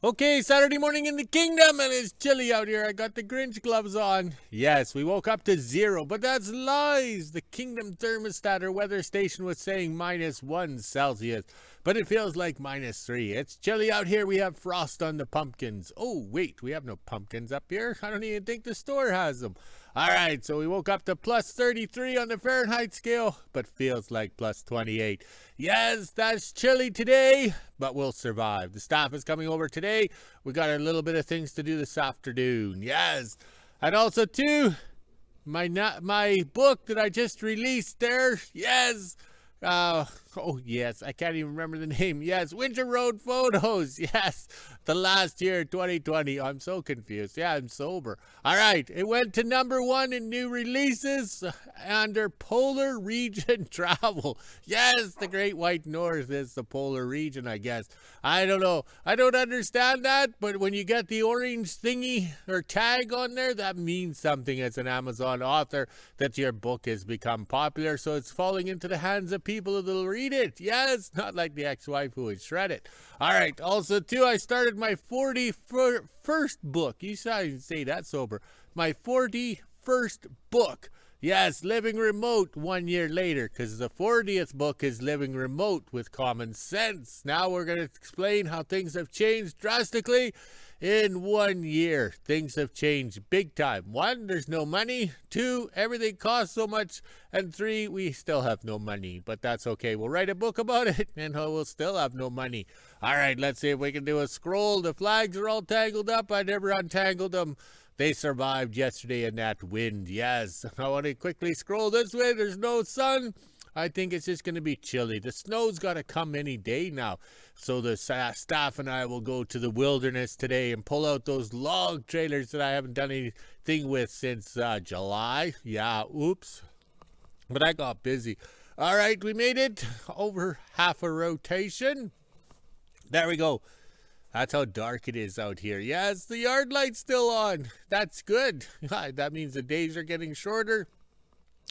Okay, Saturday morning in the kingdom, and it's chilly out here. I got the Grinch gloves on. Yes, we woke up to 0, but that's lies. The kingdom thermostat or weather station was saying -1 Celsius, but it feels like -3. It's chilly out here. We have frost on the pumpkins. Oh, wait, we have no pumpkins up here. I don't even think the store has them. All right, so we woke up to +33 on the Fahrenheit scale, but feels like +28. Yes, that's chilly today, but we'll survive. The staff is coming over today. We got a little bit of things to do this afternoon. Yes. And also, too, my book that I just released there. Yes. Yes, I can't even remember the name. Yes, Winter Road Photos. Yes, the last year, 2020. I'm so confused. Yeah, I'm sober. All right, it went to #1 in new releases under Polar Region Travel. Yes, the Great White North is the polar region, I guess. I don't know. I don't understand that, but when you get the orange thingy or tag on there, that means something as an Amazon author that your book has become popular, so it's falling into the hands of people that'll read it. Yes, not like the ex-wife who would shred it. All right, also, too, I started my 41st book. You say that sober. My 41st book. Yes, living remote 1 year later, because the 40th book is living remote with common sense. Now we're going to explain how things have changed drastically in 1 year. Things have changed big time. 1, there's no money. 2, everything costs so much. And 3, we still have no money, but that's okay. We'll write a book about it and we'll still have no money. All right, let's see if we can do a scroll. The flags are all tangled up. I never untangled them. They survived yesterday in that wind. Yes, I want to quickly scroll this way. There's no sun. I think it's just going to be chilly. The snow's got to come any day now. So the staff and I will go to the wilderness today and pull out those log trailers that I haven't done anything with since July. Yeah, oops. But I got busy. All right, we made it over half a rotation. There we go. That's how dark it is out here. Yes, the yard light's still on. That's good. That means the days are getting shorter.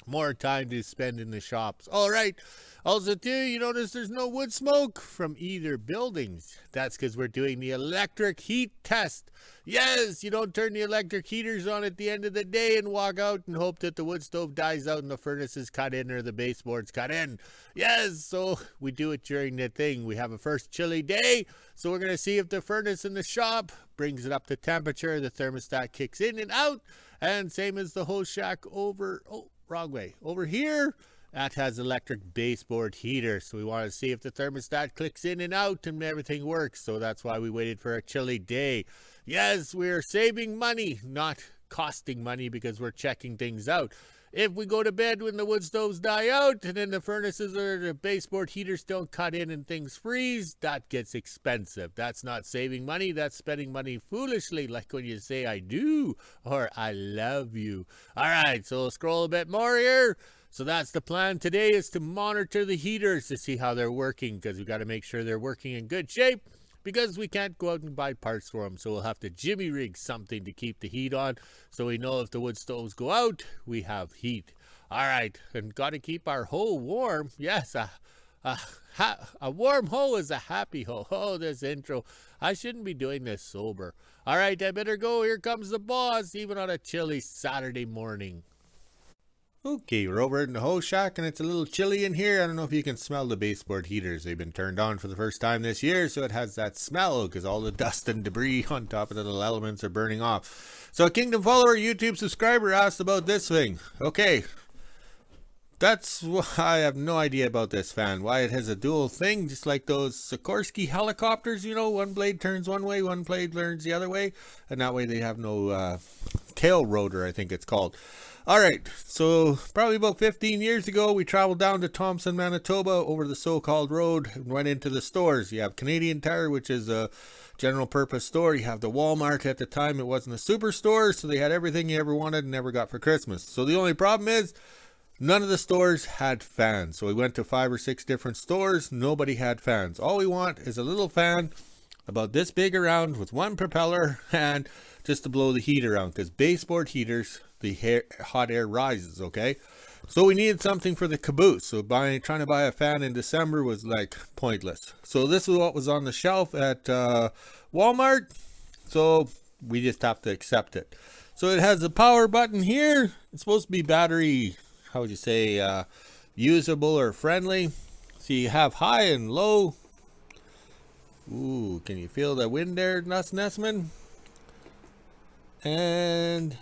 More time to spend in the shops. All right. Also, too, you notice there's no wood smoke from either buildings. That's because we're doing the electric heat test. Yes, you don't turn the electric heaters on at the end of the day and walk out and hope that the wood stove dies out and the furnace is cut in or the baseboard's cut in. Yes, so we do it during the thing. We have a first chilly day, so we're going to see if the furnace in the shop brings it up to temperature. The thermostat kicks in and out, and same as the whole shack over... Oh, wrong way. Over here, that has electric baseboard heater. So we want to see if the thermostat clicks in and out and everything works. So that's why we waited for a chilly day. Yes, we're saving money, not costing money because we're checking things out. If we go to bed when the wood stoves die out and then the furnaces or the baseboard heaters don't cut in and things freeze, that gets expensive. That's not saving money. That's spending money foolishly, like when you say I do or I love you. All right, so we'll scroll a bit more here. So that's the plan today, is to monitor the heaters to see how they're working, because we got to make sure they're working in good shape, because we can't go out and buy parts for them. So we'll have to jimmy rig something to keep the heat on, so we know if the wood stoves go out, we have heat. All right, and got to keep our hoe warm. Yes, a warm hoe is a happy hoe. Oh, this intro. I shouldn't be doing this sober. All right, I better go. Here comes the boss, even on a chilly Saturday morning. Okay, we're over in the hoe shack and it's a little chilly in here. I don't know if you can smell the baseboard heaters. They've been turned on for the first time this year, so it has that smell because all the dust and debris on top of the little elements are burning off. So a Kingdom follower, YouTube subscriber asked about this thing. Okay, that's why I have no idea about this fan. Why it has a dual thing, just like those Sikorsky helicopters, you know, one blade turns one way, one blade turns the other way, and that way they have no tail rotor, I think it's called. All right, so probably about 15 years ago, we traveled down to Thompson, Manitoba, over the so-called road, and went into the stores. You have Canadian Tire, which is a general purpose store. You have the Walmart. At the time, it wasn't a superstore, so they had everything you ever wanted and never got for Christmas. So the only problem is, none of the stores had fans. So we went to 5 or 6 different stores. Nobody had fans. All we want is a little fan about this big around with one propeller and just to blow the heat around, because baseboard heaters, the hot air rises, okay? So we needed something for the caboose. So trying to buy a fan in December was like pointless. So this is what was on the shelf at Walmart. So we just have to accept it. So it has a power button here. It's supposed to be battery, how would you say, usable or friendly. So you have high and low. Ooh, can you feel the wind there, Nessman? And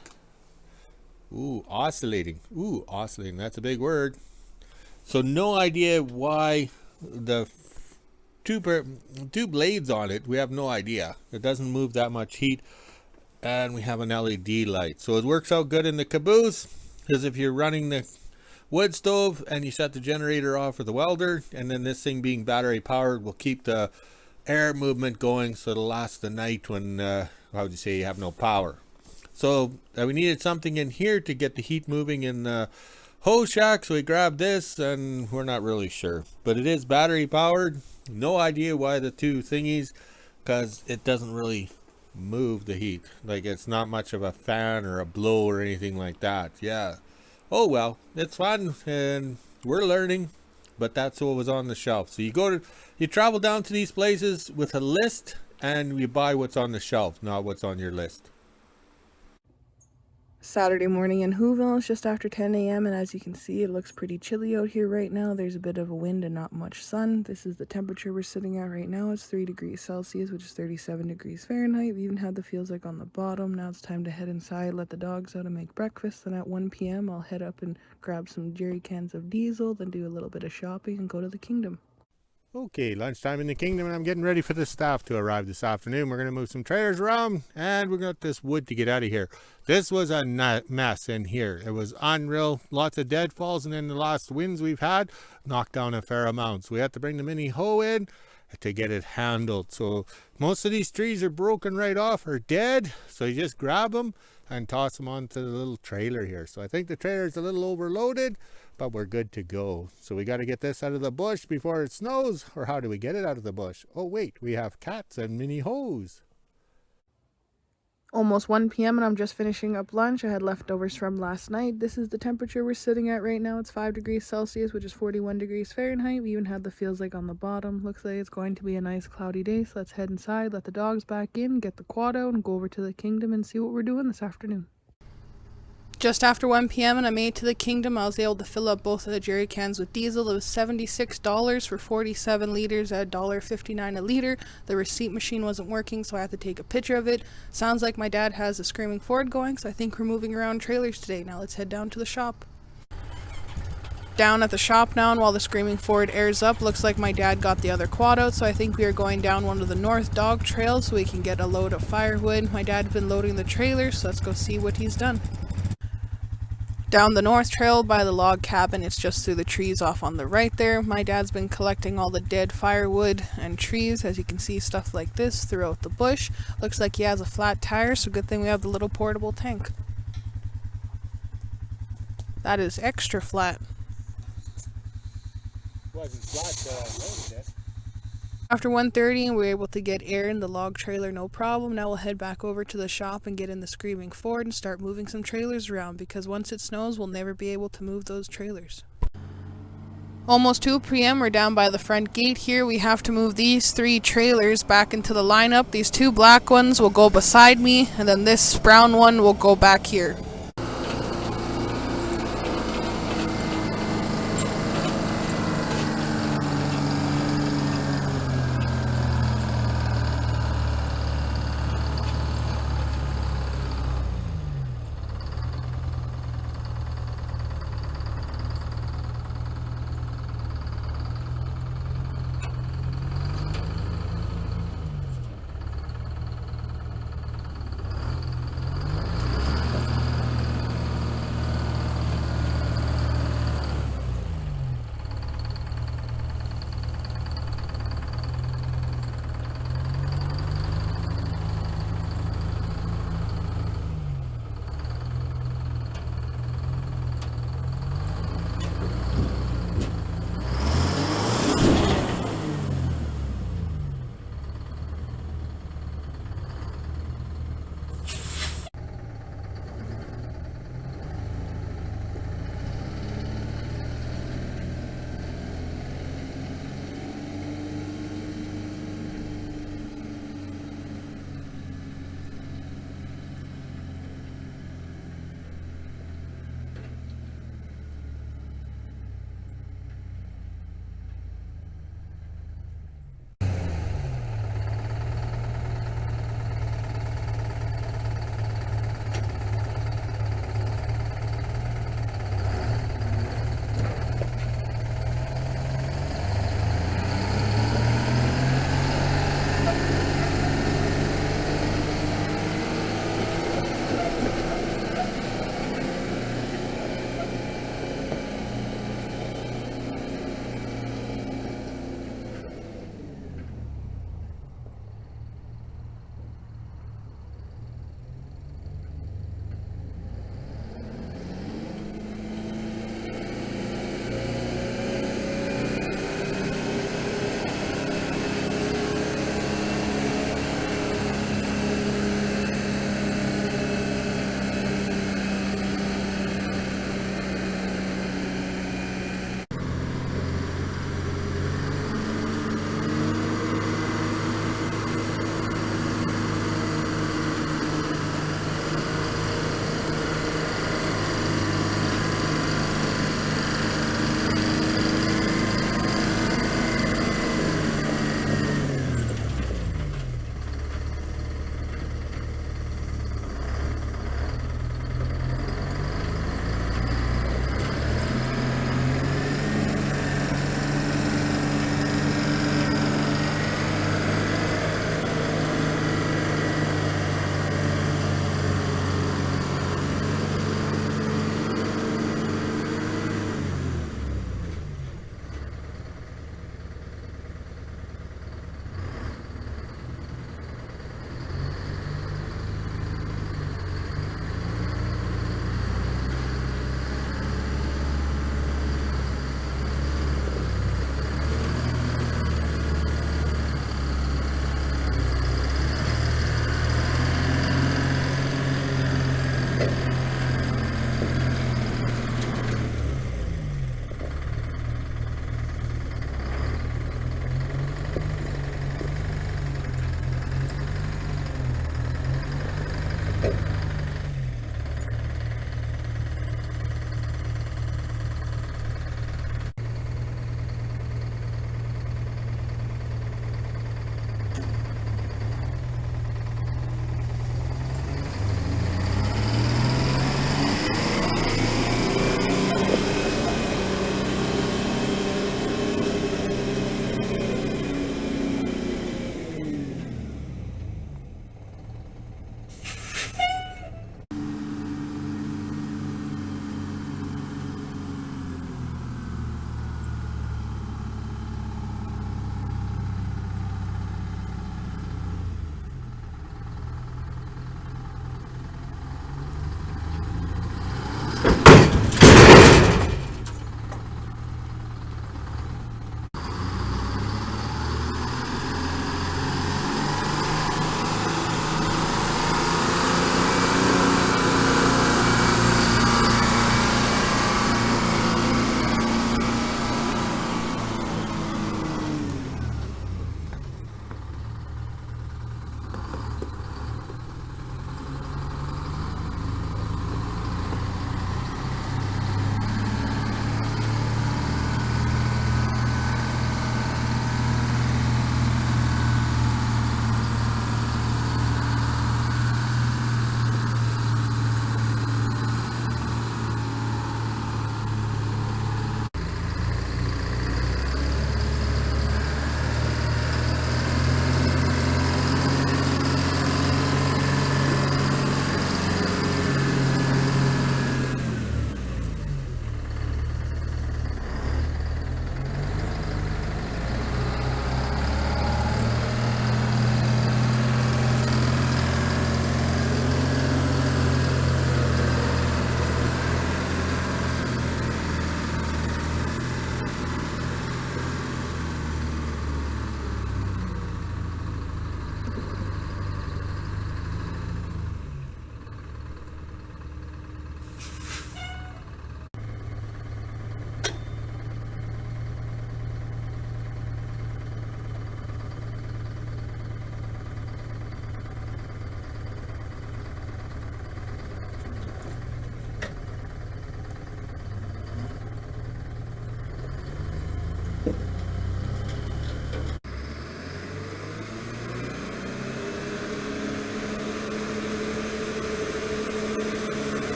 ooh, oscillating. Ooh, oscillating. That's a big word. So no idea why the two blades on it. We have no idea. It doesn't move that much heat. And we have an LED light. So it works out good in the caboose. Because if you're running the wood stove and you shut the generator off for the welder, and then this thing being battery powered will keep the air movement going, so it'll last the night when, how would you say, you have no power. So we needed something in here to get the heat moving in the hose shack, so we grabbed this, and we're not really sure. But it is battery powered. No idea why the two thingies, because it doesn't really move the heat. Like, it's not much of a fan or a blow or anything like that. Yeah. Oh well, it's fun, and we're learning. But that's what was on the shelf. So you travel down to these places with a list, and you buy what's on the shelf, not what's on your list. Saturday morning in WHO-ville. It's just after 10 a.m. and as you can see, it looks pretty chilly out here right now. There's a bit of a wind and not much sun. This is the temperature we're sitting at right now. It's 3 degrees Celsius, which is 37 degrees Fahrenheit. We even had the feels like on the bottom. Now it's time to head inside, let the dogs out and make breakfast. Then at 1 p.m. I'll head up and grab some jerry cans of diesel, then do a little bit of shopping and go to the kingdom. Okay, lunchtime in the kingdom, and I'm getting ready for the staff to arrive this afternoon. We're going to move some trailers around, and we're going to get this wood to get out of here. This was a mess in here. It was unreal. Lots of deadfalls, and then the last winds we've had knocked down a fair amount. So we had to bring the mini hoe in to get it handled. So most of these trees are broken right off or dead. So you just grab them and toss them onto the little trailer here. So I think the trailer is a little overloaded, but we're good to go. So we got to get this out of the bush before it snows. Or how do we get it out of the bush? Oh wait, we have cats and mini hoes. Almost 1 p.m. and I'm just finishing up lunch. I had leftovers from last night. This is the temperature we're sitting at right now. It's 5 degrees Celsius, which is 41 degrees Fahrenheit. We even had the feels like on the bottom. Looks like it's going to be a nice cloudy day. So let's head inside, let the dogs back in, get the quad out, and go over to the kingdom and see what we're doing this afternoon. Just after 1 p.m. and I made it to the kingdom. I was able to fill up both of the jerry cans with diesel. It was $76 for 47 liters at $1.59 a liter. The receipt machine wasn't working, so I had to take a picture of it. Sounds like my dad has a screaming Ford going, so I think we're moving around trailers today. Now let's head down to the shop. Down at the shop now, and while the screaming Ford airs up, looks like my dad got the other quad out, so I think we are going down one of the north dog trails so we can get a load of firewood. My dad's been loading the trailer, so let's go see what he's done. Down the north trail by the log cabin, it's just through the trees off on the right there. My dad's been collecting all the dead firewood and trees. As you can see, stuff like this throughout the bush. Looks like he has a flat tire, so good thing we have the little portable tank. That is extra flat. Wasn't flat till I loaded it. After 1:30, we were able to get air in the log trailer, no problem. Now we'll head back over to the shop and get in the screaming Ford and start moving some trailers around, because once it snows, we'll never be able to move those trailers. Almost 2 p.m. We're down by the front gate here. We have to move these 3 trailers back into the lineup. These 2 black ones will go beside me, and then this brown one will go back here.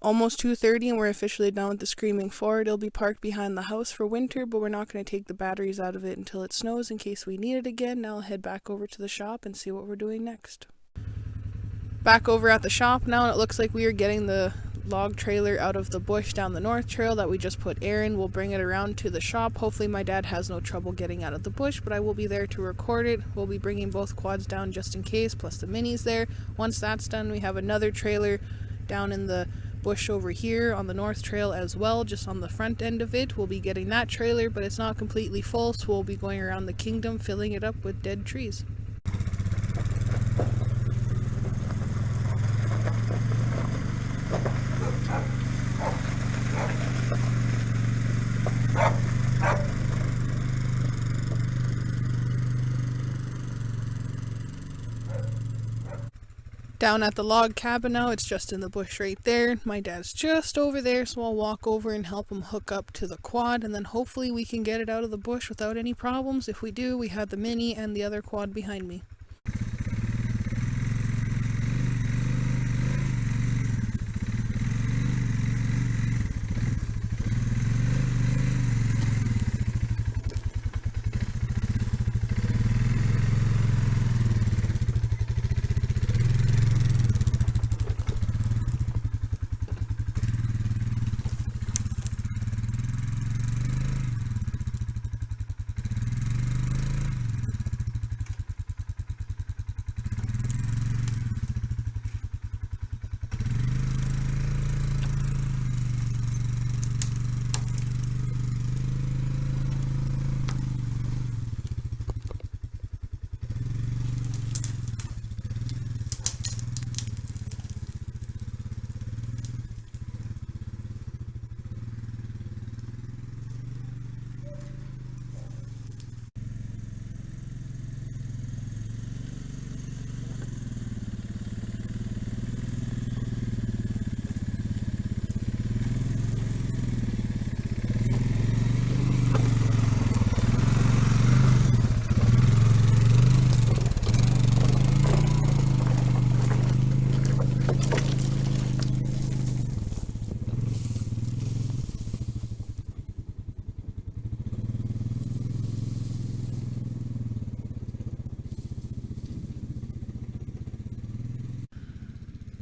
Almost 2:30 and we're officially done with the Screaming Ford. It'll be parked behind the house for winter, but we're not going to take the batteries out of it until it snows in case we need it again. Now I'll head back over to the shop and see what we're doing next. Back over at the shop now, and it looks like we are getting the log trailer out of the bush down the north trail that we just put air in. We'll bring it around to the shop. Hopefully my dad has no trouble getting out of the bush, but I will be there to record it. We'll be bringing both quads down just in case, plus the minis there. Once that's done, we have another trailer down in the bush over here on the north trail as well, just on the front end of it. We'll be getting that trailer, but it's not completely full, so we'll be going around the kingdom filling it up with dead trees. Down at the log cabin now, it's just in the bush right there. My dad's just over there, so I'll walk over and help him hook up to the quad, and then hopefully we can get it out of the bush without any problems. If we do, we have the mini and the other quad behind me.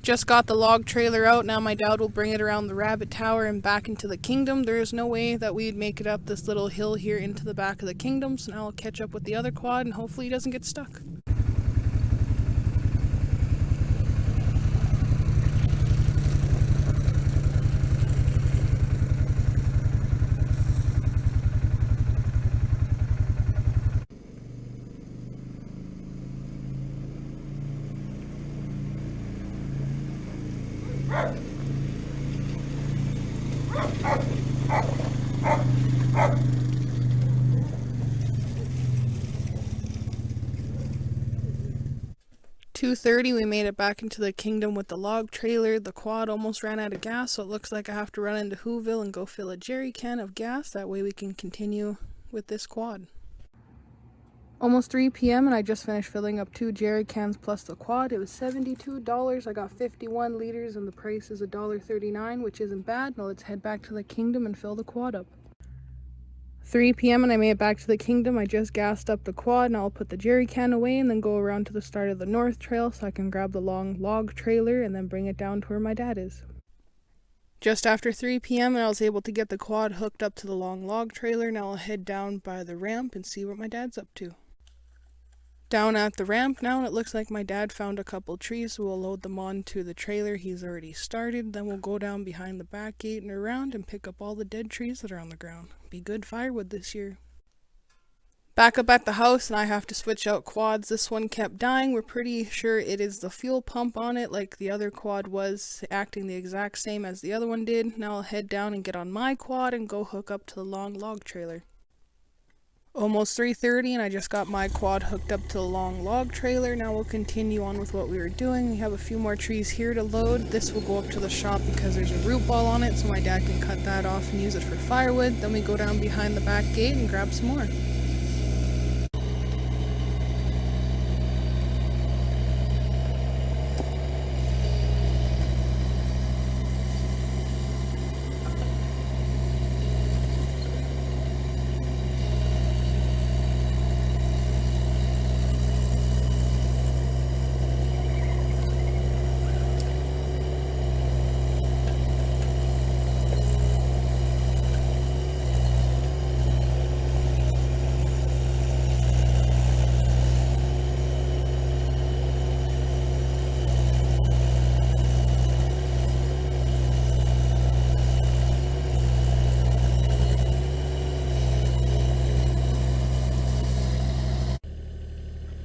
Just got the log trailer out. Now my dad will bring it around the rabbit tower and back into the kingdom. There is no way that we'd make it up this little hill here into the back of the kingdom, so now I'll catch up with the other quad and hopefully he doesn't get stuck. "2:30, we made it back into the kingdom with the log trailer. The quad almost ran out of gas, so it llooks like I have to run into WHO-ville and go fill a jerry can of gas. That way we can continue with this quad. Almost 3 p.m. and I just finished filling up 2 jerry cans plus the quad. It was $72. I got 51 liters and the price is $1.39, which isn't bad. Now let's head back to the kingdom and fill the quad up. 3 p.m. and I made it back to the kingdom. I just gassed up the quad. Now I'll put the jerry can away and then go around to the start of the north trail so I can grab the long log trailer and then bring it down to where my dad is. Just after 3 p.m. and I was able to get the quad hooked up to the long log trailer. Now I'll head down by the ramp and see what my dad's up to. Down at the ramp now, and it looks like my dad found a couple trees, so we'll load them onto the trailer. He's already started. Then we'll go down behind the back gate and around and pick up all the dead trees that are on the ground. Be good firewood this year. Back up at the house, and I have to switch out quads. This one kept dying. We're pretty sure it is the fuel pump on it, like the other quad was, acting the exact same as the other one did. Now I'll head down and get on my quad and go hook up to the long log trailer. Almost 3:30 and I just got my quad hooked up to the long log trailer. Now we'll continue on with what we were doing. We have a few more trees here to load. This will go up to the shop because there's a root ball on it, so my dad can cut that off and use it for firewood. Then we go down behind the back gate and grab some more.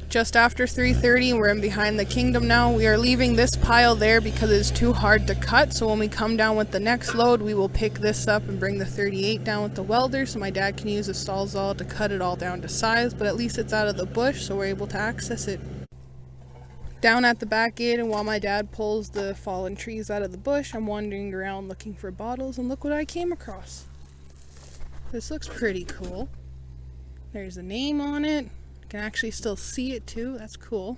Just after 3:30, we're in behind the kingdom now. We are leaving this pile there because it's too hard to cut, so when we come down with the next load, we will pick this up and bring the 38 down with the welder so my dad can use a Sawzall to cut it all down to size, but at least it's out of the bush so we're able to access it. Down at the back gate, and while my dad pulls the fallen trees out of the bush, I'm wandering around looking for bottles, and look what I came across. This looks pretty cool. There's a name on it. You can actually still see it too. That's cool.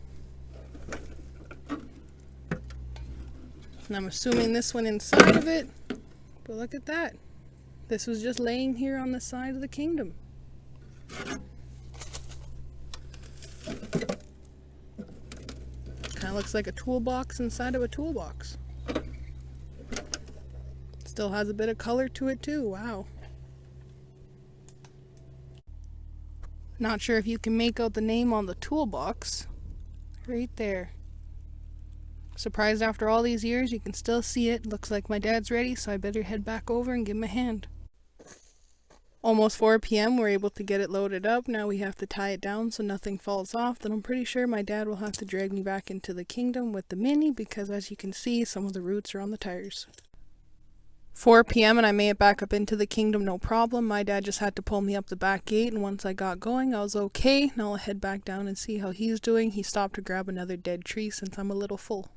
And I'm assuming this went inside of it. But look at that. This was just laying here on the side of the kingdom. Kind of looks like a toolbox inside of a toolbox. Still has a bit of color to it too. Wow. Not sure if you can make out the name on the toolbox. Right there. Surprised after all these years you can still see it. Looks like my dad's ready, so I better head back over and give him a hand. Almost 4 p.m. we're able to get it loaded up. Now we have to tie it down so nothing falls off. Then I'm pretty sure my dad will have to drag me back into the kingdom with the Mini because as you can see, some of the roots are on the tires. 4 p.m. and I made it back up into the kingdom, no problem. My dad just had to pull me up the back gate, and once I got going, I was okay. Now I'll head back down and see how he's doing. He stopped to grab another dead tree since I'm a little full.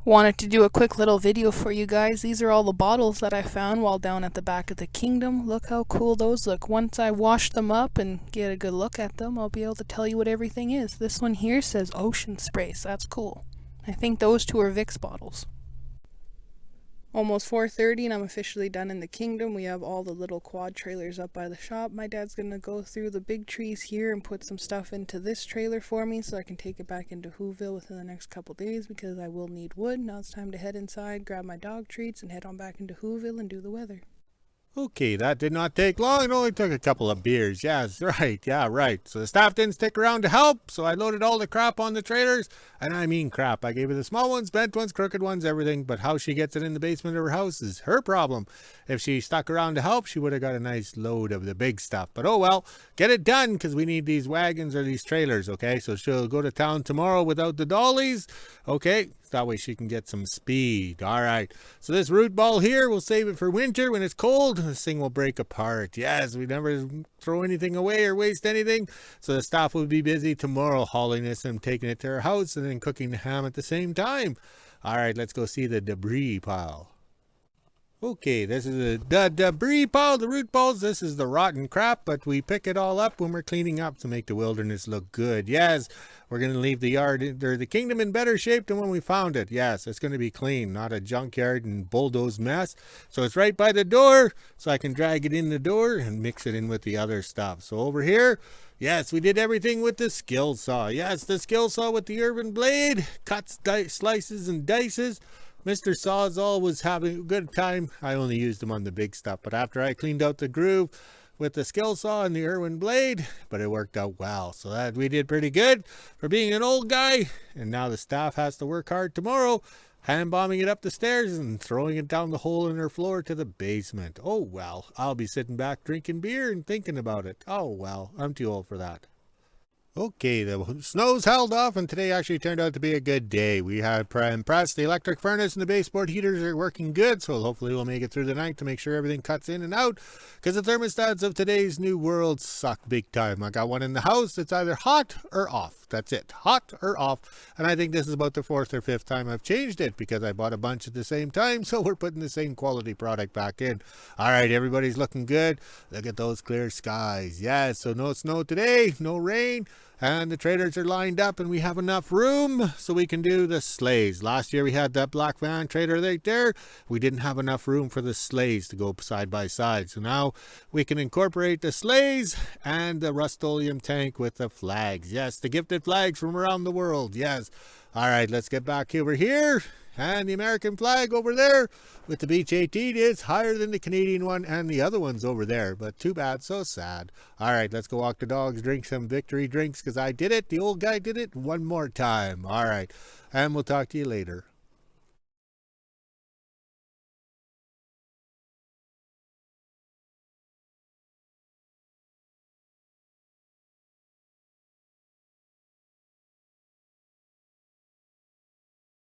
Wanted to do a quick little video for you guys. These are all the bottles that I found while down at the back of the kingdom. Look how cool those look. Once I wash them up and get a good look at them, I'll be able to tell you what everything is. This one here says Ocean Spray, so that's cool. I think those two are Vicks bottles. Almost 4:30 and I'm officially done in the kingdom. We have all the little quad trailers up by the shop. My dad's gonna go through the big trees here and put some stuff into this trailer for me so I can take it back into WHO-ville within the next couple days because I will need wood. Now it's time to head inside, grab my dog treats, and head on back into WHO-ville and do the weather. Okay, that did not take long. It only took a couple of beers. Yes, right. Yeah, right. So the staff didn't stick around to help, so I loaded all the crap on the trailers. And I mean crap. I gave her the small ones, bent ones, crooked ones, everything. But how she gets it in the basement of her house is her problem. If she stuck around to help, she would have got a nice load of the big stuff. But oh well, get it done because we need these wagons or these trailers, okay? So she'll go to town tomorrow without the dollies, okay? That way she can get some speed. All right. So this root ball here, we'll save it for winter when it's cold. This thing will break apart. Yes, we never throw anything away or waste anything. So the staff will be busy tomorrow hauling this and taking it to her house and then cooking the ham at the same time. All right, let's go see the debris pile. Okay, this is the debris pile, the root balls. This is the rotten crap, but we pick it all up when we're cleaning up to make the wilderness look good. Yes, we're going to leave the yard or the kingdom in better shape than when we found it. Yes, it's going to be clean, not a junkyard and bulldoze mess. So it's right by the door, so I can drag it in the door and mix it in with the other stuff. So over here, yes, we did everything with the skill saw. Yes, the skill saw with the Irvin blade, cuts, slices, and dices. Mr. Sawzall was having a good time. I only used them on the big stuff, but after I cleaned out the groove with the skill saw and the Irwin blade, but it worked out well. So that we did pretty good for being an old guy. And now the staff has to work hard tomorrow, hand bombing it up the stairs and throwing it down the hole in her floor to the basement. Oh well, I'll be sitting back drinking beer and thinking about it. Oh well, I'm too old for that. Okay, the snow's held off and today actually turned out to be a good day. We had impressed. The electric furnace and the baseboard heaters are working good, so hopefully we'll make it through the night to make sure everything cuts in and out, because the thermostats of today's new world suck big time. I got one in the house. It's either hot or off. That's it. Hot or off. And I think this is about the 4th or 5th time I've changed it because I bought a bunch at the same time, so we're putting the same quality product back in. All right, everybody's looking good. Look at those clear skies. Yes, so no snow today, no rain. And the trailers are lined up and we have enough room so we can do the sleighs. Last year we had that black van trailer right there. We didn't have enough room for the sleighs to go side by side. So now we can incorporate the sleighs and the Rust-Oleum tank with the flags. Yes, the gifted flags from around the world. Yes. All right, let's get back over here. And the American flag over there with the Beach 18 is higher than the Canadian one, and the other one's over there. But too bad, so sad. All right, let's go walk the dogs, drink some victory drinks, because I did it. The old guy did it one more time. All right, and we'll talk to you later.